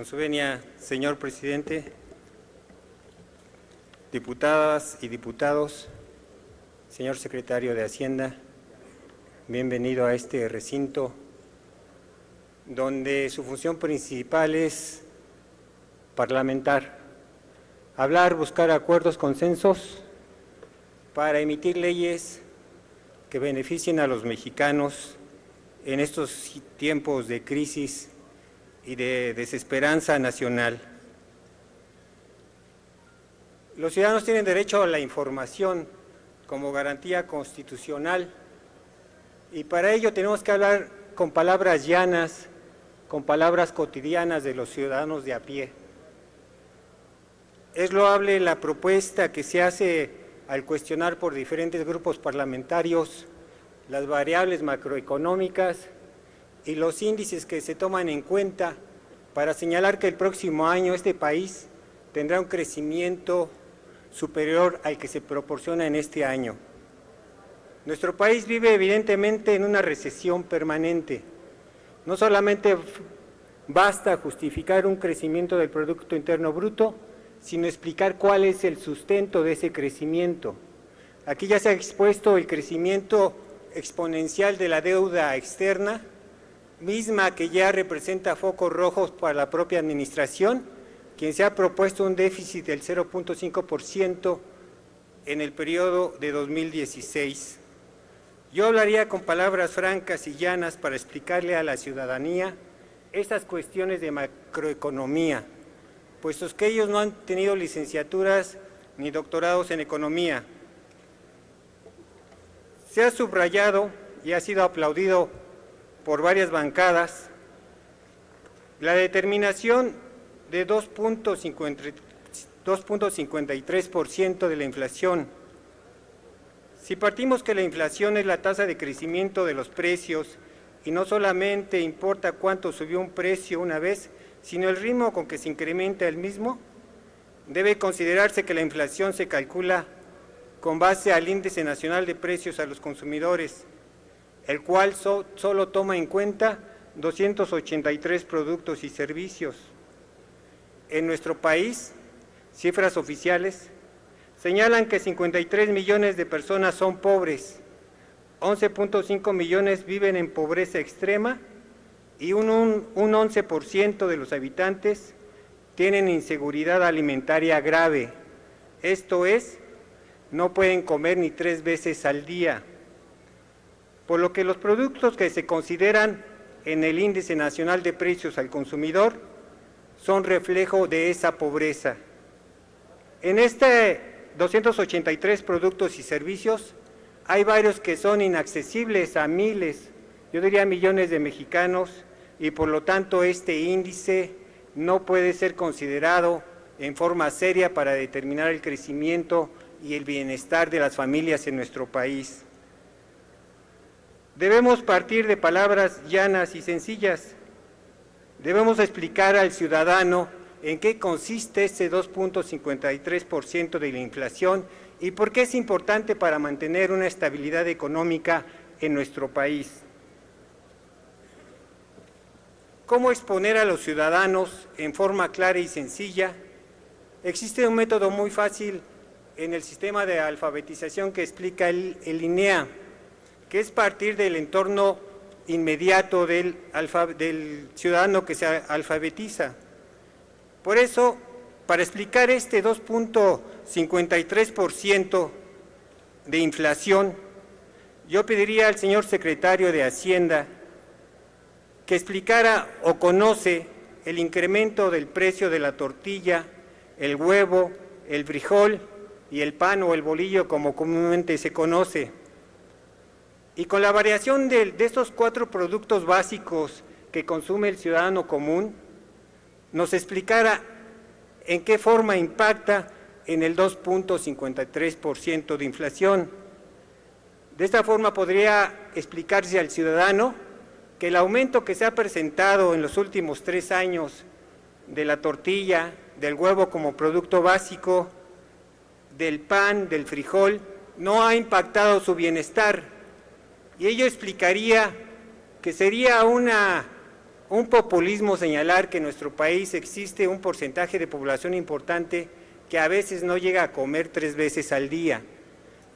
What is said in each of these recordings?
Con su venia, señor presidente, diputadas y diputados, señor secretario de Hacienda, bienvenido a este recinto donde su función principal es parlamentar, hablar, buscar acuerdos, consensos para emitir leyes que beneficien a los mexicanos en estos tiempos de crisis y de desesperanza nacional. Los ciudadanos tienen derecho a la información como garantía constitucional y para ello tenemos que hablar con palabras llanas, con palabras cotidianas de los ciudadanos de a pie. Es loable la propuesta que se hace al cuestionar por diferentes grupos parlamentarios las variables macroeconómicas y los índices que se toman en cuenta para señalar que el próximo año este país tendrá un crecimiento superior al que se proporciona en este año. Nuestro país vive evidentemente en una recesión permanente. No solamente basta justificar un crecimiento del Producto Interno Bruto, sino explicar cuál es el sustento de ese crecimiento. Aquí ya se ha expuesto el crecimiento exponencial de la deuda externa, misma que ya representa focos rojos para la propia administración, quien se ha propuesto un déficit del 0.5% en el periodo de 2016. Yo hablaría con palabras francas y llanas para explicarle a la ciudadanía estas cuestiones de macroeconomía, puesto que ellos no han tenido licenciaturas ni doctorados en economía. Se ha subrayado y ha sido aplaudido por varias bancadas la determinación de 2.53% de la inflación. Si partimos que la inflación es la tasa de crecimiento de los precios y no solamente importa cuánto subió un precio una vez, sino el ritmo con que se incrementa el mismo, debe considerarse que la inflación se calcula con base al Índice Nacional de Precios a los Consumidores, el cual solo toma en cuenta 283 productos y servicios. En nuestro país, cifras oficiales señalan que 53 millones de personas son pobres, 11.5 millones viven en pobreza extrema y un 11% de los habitantes tienen inseguridad alimentaria grave. Esto es, no pueden comer ni 3 veces al día. Por lo que los productos que se consideran en el Índice Nacional de Precios al Consumidor son reflejo de esa pobreza. En este 283 productos y servicios hay varios que son inaccesibles a miles, yo diría millones de mexicanos, y por lo tanto este índice no puede ser considerado en forma seria para determinar el crecimiento y el bienestar de las familias en nuestro país. Debemos partir de palabras llanas y sencillas. Debemos explicar al ciudadano en qué consiste ese 2.53% de la inflación y por qué es importante para mantener una estabilidad económica en nuestro país. ¿Cómo exponer a los ciudadanos en forma clara y sencilla? Existe un método muy fácil en el sistema de alfabetización que explica el INEA, que es partir del entorno inmediato del ciudadano que se alfabetiza. Por eso, para explicar este 2.53% de inflación, yo pediría al señor secretario de Hacienda que explicara o conoce el incremento del precio de la tortilla, el huevo, el frijol y el pan o el bolillo como comúnmente se conoce. Y con la variación de estos 4 productos básicos que consume el ciudadano común, nos explicara en qué forma impacta en el 2.53% de inflación. De esta forma podría explicarse al ciudadano que el aumento que se ha presentado en los últimos 3 años de la tortilla, del huevo como producto básico, del pan, del frijol, no ha impactado su bienestar. Y ello explicaría que sería un un populismo señalar que en nuestro país existe un porcentaje de población importante que a veces no llega a comer 3 veces al día.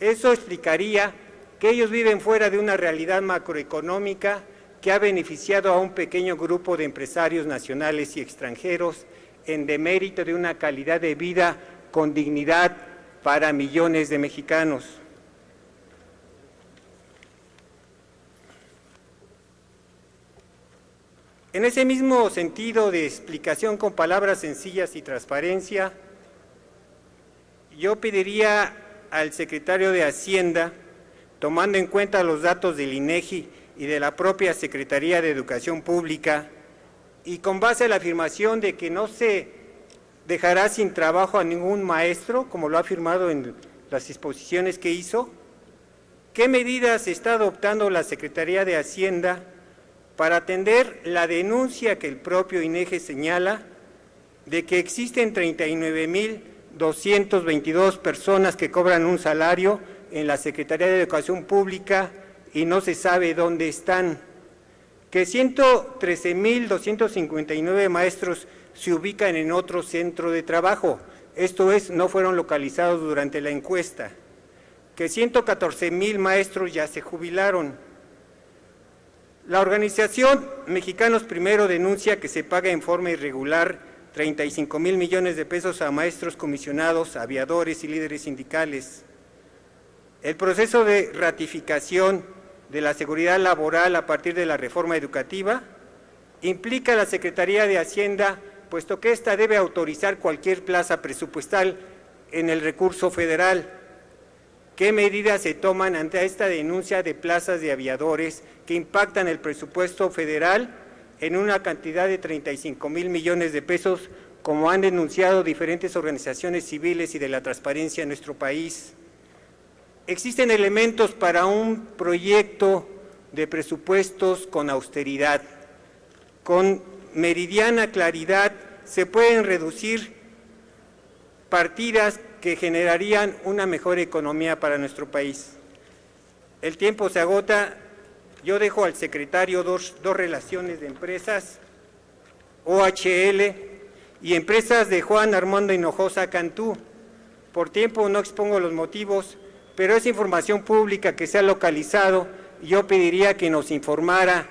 Eso explicaría que ellos viven fuera de una realidad macroeconómica que ha beneficiado a un pequeño grupo de empresarios nacionales y extranjeros en demérito de una calidad de vida con dignidad para millones de mexicanos. En ese mismo sentido de explicación con palabras sencillas y transparencia, yo pediría al secretario de Hacienda, tomando en cuenta los datos del INEGI y de la propia Secretaría de Educación Pública, y con base a la afirmación de que no se dejará sin trabajo a ningún maestro, como lo ha afirmado en las exposiciones que hizo, ¿qué medidas está adoptando la Secretaría de Hacienda para atender la denuncia que el propio INEGI señala de que existen 39,222 personas que cobran un salario en la Secretaría de Educación Pública y no se sabe dónde están? Que 113,259 maestros se ubican en otro centro de trabajo, esto es, no fueron localizados durante la encuesta. Que 114,000 maestros ya se jubilaron. La organización Mexicanos Primero denuncia que se paga en forma irregular 35,000 millones de pesos a maestros comisionados, aviadores y líderes sindicales. El proceso de ratificación de la seguridad laboral a partir de la reforma educativa implica a la Secretaría de Hacienda, puesto que ésta debe autorizar cualquier plaza presupuestal en el recurso federal. ¿Qué medidas se toman ante esta denuncia de plazas de aviadores que impactan el presupuesto federal en una cantidad de 35,000 millones de pesos, como han denunciado diferentes organizaciones civiles y de la transparencia en nuestro país? Existen elementos para un proyecto de presupuestos con austeridad. Con meridiana claridad se pueden reducir partidas que generarían una mejor economía para nuestro país. El tiempo se agota, yo dejo al secretario dos relaciones de empresas, OHL y empresas de Juan Armando Hinojosa Cantú. Por tiempo no expongo los motivos, pero es información pública que se ha localizado y yo pediría que nos informara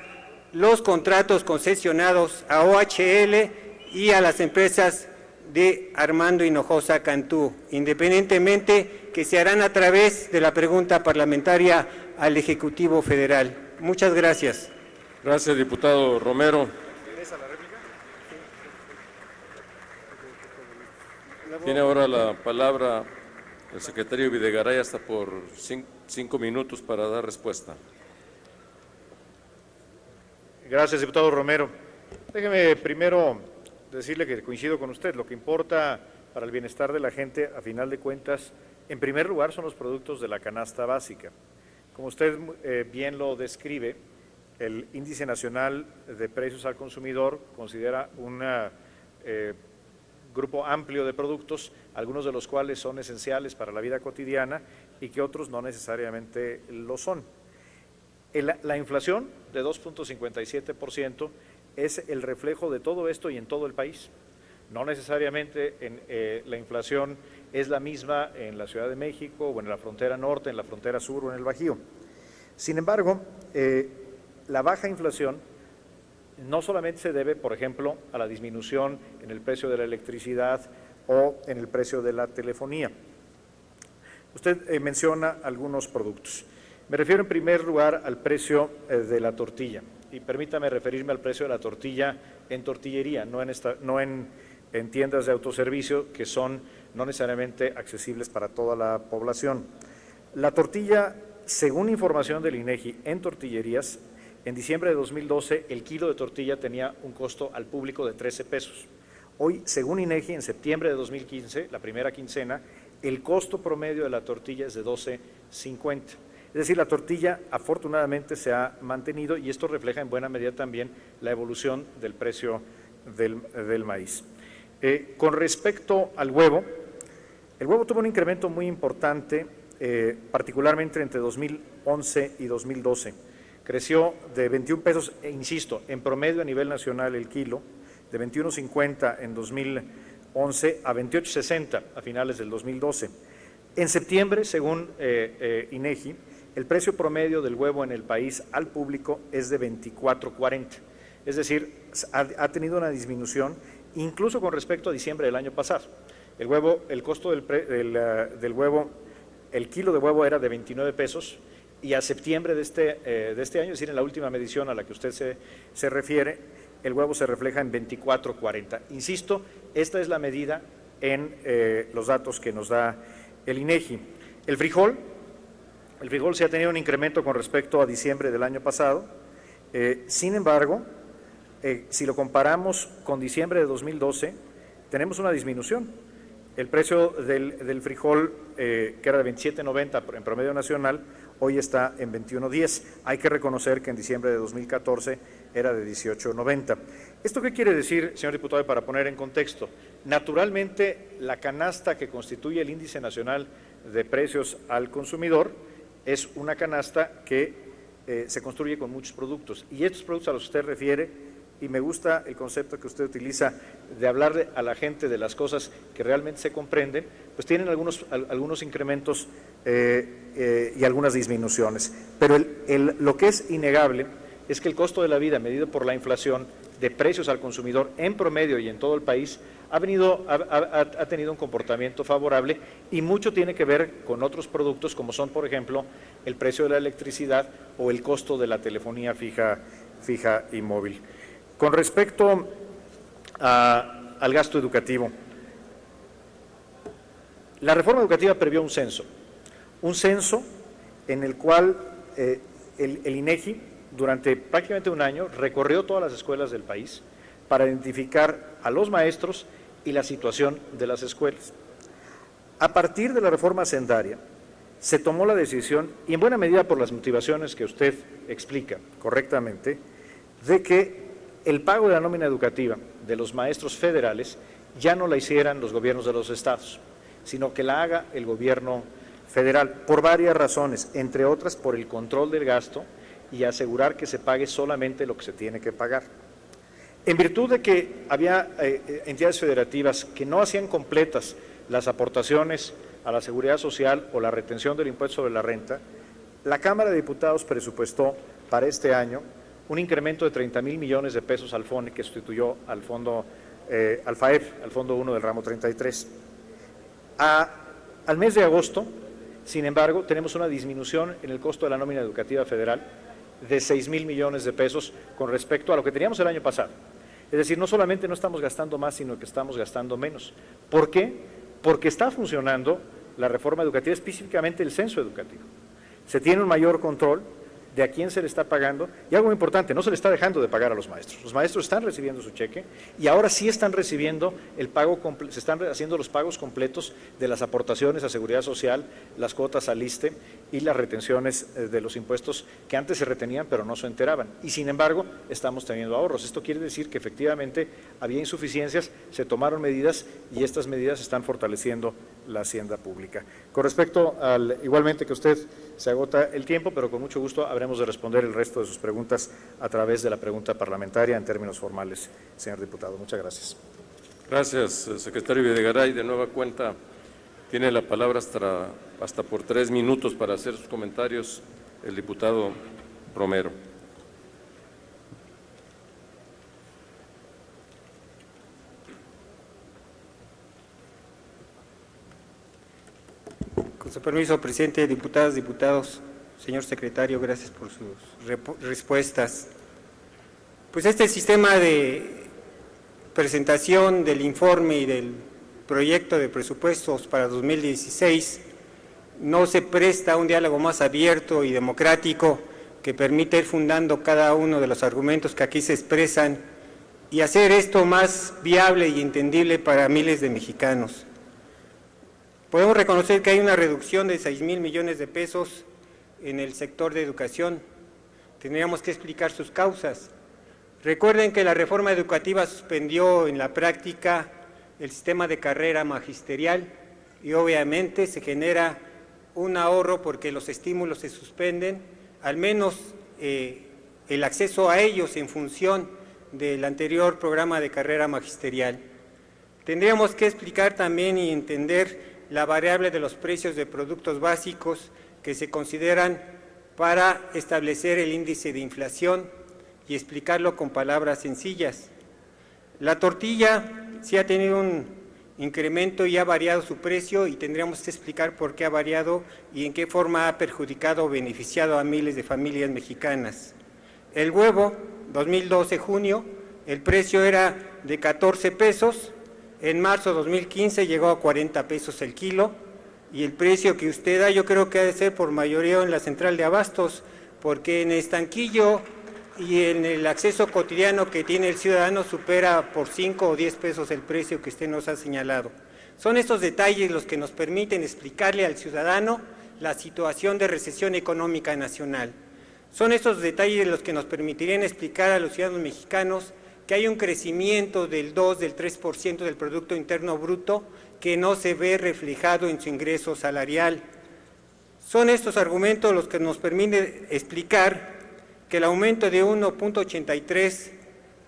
los contratos concesionados a OHL y a las empresas de Armando Hinojosa Cantú, independientemente que se harán a través de la pregunta parlamentaria al Ejecutivo Federal. Muchas gracias. Gracias, diputado Romero. Tiene ahora la palabra el secretario Videgaray hasta por 5 minutos para dar respuesta. Gracias, diputado Romero. Déjeme primero decirle que coincido con usted. Lo que importa para el bienestar de la gente, a final de cuentas, en primer lugar son los productos de la canasta básica. Como usted bien lo describe, el Índice Nacional de Precios al Consumidor considera un grupo amplio de productos, algunos de los cuales son esenciales para la vida cotidiana y que otros no necesariamente lo son. La inflación de 2,57% es el reflejo de todo esto y en todo el país. No necesariamente la inflación es la misma en la Ciudad de México o en la frontera norte, en la frontera sur o en el Bajío. Sin embargo, la baja inflación no solamente se debe, por ejemplo, a la disminución en el precio de la electricidad o en el precio de la telefonía. Usted menciona algunos productos. Me refiero en primer lugar al precio de la tortilla y permítame referirme al precio de la tortilla en tortillería, no en tiendas de autoservicio que son no necesariamente accesibles para toda la población. La tortilla, según información del INEGI, en tortillerías, en diciembre de 2012 el kilo de tortilla tenía un costo al público de 13 pesos. Hoy, según INEGI, en septiembre de 2015, la primera quincena, el costo promedio de la tortilla es de 12.50. Es decir, la tortilla afortunadamente se ha mantenido y esto refleja en buena medida también la evolución del precio del maíz. Con respecto al huevo, el huevo tuvo un incremento muy importante, particularmente entre 2011 y 2012, creció de 21 pesos, e insisto, en promedio a nivel nacional el kilo, de 21.50 en 2011 a 28.60 a finales del 2012. En septiembre, según INEGI, el precio promedio del huevo en el país al público es de 24.40, es decir, ha tenido una disminución incluso con respecto a diciembre del año pasado. El huevo, el costo del huevo, el kilo de huevo era de 29 pesos y a septiembre de este año, es decir, en la última medición a la que usted se refiere, el huevo se refleja en 24.40. Insisto, esta es la medida en los datos que nos da el INEGI. El frijol sí ha tenido un incremento con respecto a diciembre del año pasado. Sin embargo, si lo comparamos con diciembre de 2012, tenemos una disminución. El precio del frijol, que era de 27.90 en promedio nacional, hoy está en 21.10. Hay que reconocer que en diciembre de 2014 era de 18.90. ¿Esto qué quiere decir, señor diputado, para poner en contexto? Naturalmente, la canasta que constituye el Índice Nacional de Precios al Consumidor es una canasta que se construye con muchos productos. Y estos productos a los que usted refiere, y me gusta el concepto que usted utiliza de hablarle a la gente de las cosas que realmente se comprenden, pues tienen algunos incrementos y algunas disminuciones. Pero lo que es innegable es que el costo de la vida medido por la inflación de precios al consumidor en promedio y en todo el país ha tenido un comportamiento favorable y mucho tiene que ver con otros productos como son, por ejemplo, el precio de la electricidad o el costo de la telefonía fija y móvil. Con respecto al gasto educativo, la reforma educativa previó un censo en el cual el INEGI durante prácticamente un año recorrió todas las escuelas del país para identificar a los maestros y la situación de las escuelas. A partir de la reforma hacendaria se tomó la decisión, y en buena medida por las motivaciones que usted explica correctamente, de que el pago de la nómina educativa de los maestros federales ya no la hicieran los gobiernos de los estados, sino que la haga el gobierno federal, por varias razones, entre otras por el control del gasto y asegurar que se pague solamente lo que se tiene que pagar. En virtud de que había entidades federativas que no hacían completas las aportaciones a la seguridad social o la retención del impuesto sobre la renta, la Cámara de Diputados presupuestó para este año un incremento de 30,000 millones de pesos al FONE, que sustituyó al fondo, al FAEF, al Fondo 1 del ramo 33. Al mes de agosto, sin embargo, tenemos una disminución en el costo de la nómina educativa federal de 6,000 millones de pesos con respecto a lo que teníamos el año pasado. Es decir, no solamente no estamos gastando más, sino que estamos gastando menos. ¿Por qué? Porque está funcionando la reforma educativa, específicamente el censo educativo. Se tiene un mayor control de a quién se le está pagando, y algo importante, no se le está dejando de pagar a los maestros. Los maestros están recibiendo su cheque y ahora sí están recibiendo el pago, se están haciendo los pagos completos de las aportaciones a Seguridad Social, las cuotas al ISSSTE y las retenciones de los impuestos que antes se retenían pero no se enteraban. Y sin embargo, estamos teniendo ahorros. Esto quiere decir que efectivamente había insuficiencias, se tomaron medidas y estas medidas están fortaleciendo la hacienda pública. Con respecto igualmente que usted se agota el tiempo, pero con mucho gusto habremos de responder el resto de sus preguntas a través de la pregunta parlamentaria en términos formales, señor diputado. Muchas gracias. Gracias, secretario Videgaray. De nueva cuenta, tiene la palabra hasta por 3 minutos para hacer sus comentarios el diputado Romero. Con su permiso, presidente, diputadas, diputados, señor secretario, gracias por sus respuestas. Pues este sistema de presentación del informe y del proyecto de presupuestos para 2016 no se presta a un diálogo más abierto y democrático que permita ir fundando cada uno de los argumentos que aquí se expresan y hacer esto más viable y entendible para miles de mexicanos. Podemos reconocer que hay una reducción de 6,000 millones de pesos en el sector de educación. Tendríamos que explicar sus causas. Recuerden que la reforma educativa suspendió en la práctica el sistema de carrera magisterial y obviamente se genera un ahorro porque los estímulos se suspenden, al menos el acceso a ellos en función del anterior programa de carrera magisterial. Tendríamos que explicar también y entender la variable de los precios de productos básicos que se consideran para establecer el índice de inflación y explicarlo con palabras sencillas. La tortilla sí ha tenido un incremento y ha variado su precio y tendríamos que explicar por qué ha variado y en qué forma ha perjudicado o beneficiado a miles de familias mexicanas. El huevo, 2012 junio, el precio era de 14 pesos, en marzo de 2015 llegó a 40 pesos el kilo, y el precio que usted da yo creo que ha de ser por mayoría en la central de abastos, porque en estanquillo y en el acceso cotidiano que tiene el ciudadano supera por 5 o 10 pesos el precio que usted nos ha señalado. Son estos detalles los que nos permiten explicarle al ciudadano la situación de recesión económica nacional. Son estos detalles los que nos permitirían explicar a los ciudadanos mexicanos que hay un crecimiento del 2, del 3% del Producto Interno Bruto que no se ve reflejado en su ingreso salarial. Son estos argumentos los que nos permiten explicar que el aumento de 1.83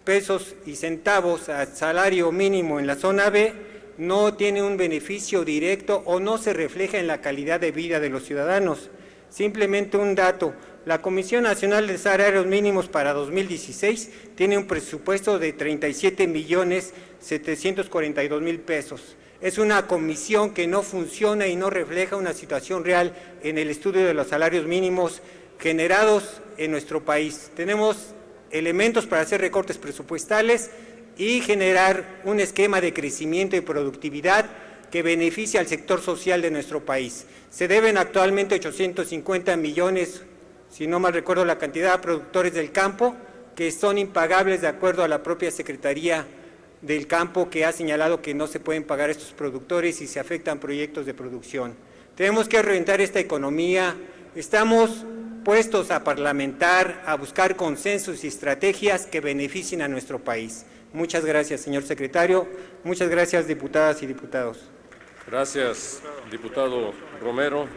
pesos y centavos al salario mínimo en la zona B no tiene un beneficio directo o no se refleja en la calidad de vida de los ciudadanos. Simplemente un dato, la Comisión Nacional de Salarios Mínimos para 2016 tiene un presupuesto de 37.742.000 pesos. Es una comisión que no funciona y no refleja una situación real en el estudio de los salarios mínimos generados en nuestro país. Tenemos elementos para hacer recortes presupuestales y generar un esquema de crecimiento y productividad que beneficia al sector social de nuestro país. Se deben actualmente 850 millones, si no mal recuerdo la cantidad, a productores del campo, que son impagables de acuerdo a la propia Secretaría del Campo, que ha señalado que no se pueden pagar estos productores y se afectan proyectos de producción. Tenemos que reorientar esta economía, estamos puestos a parlamentar, a buscar consensos y estrategias que beneficien a nuestro país. Muchas gracias, señor secretario. Muchas gracias, diputadas y diputados. Gracias, diputado Romero.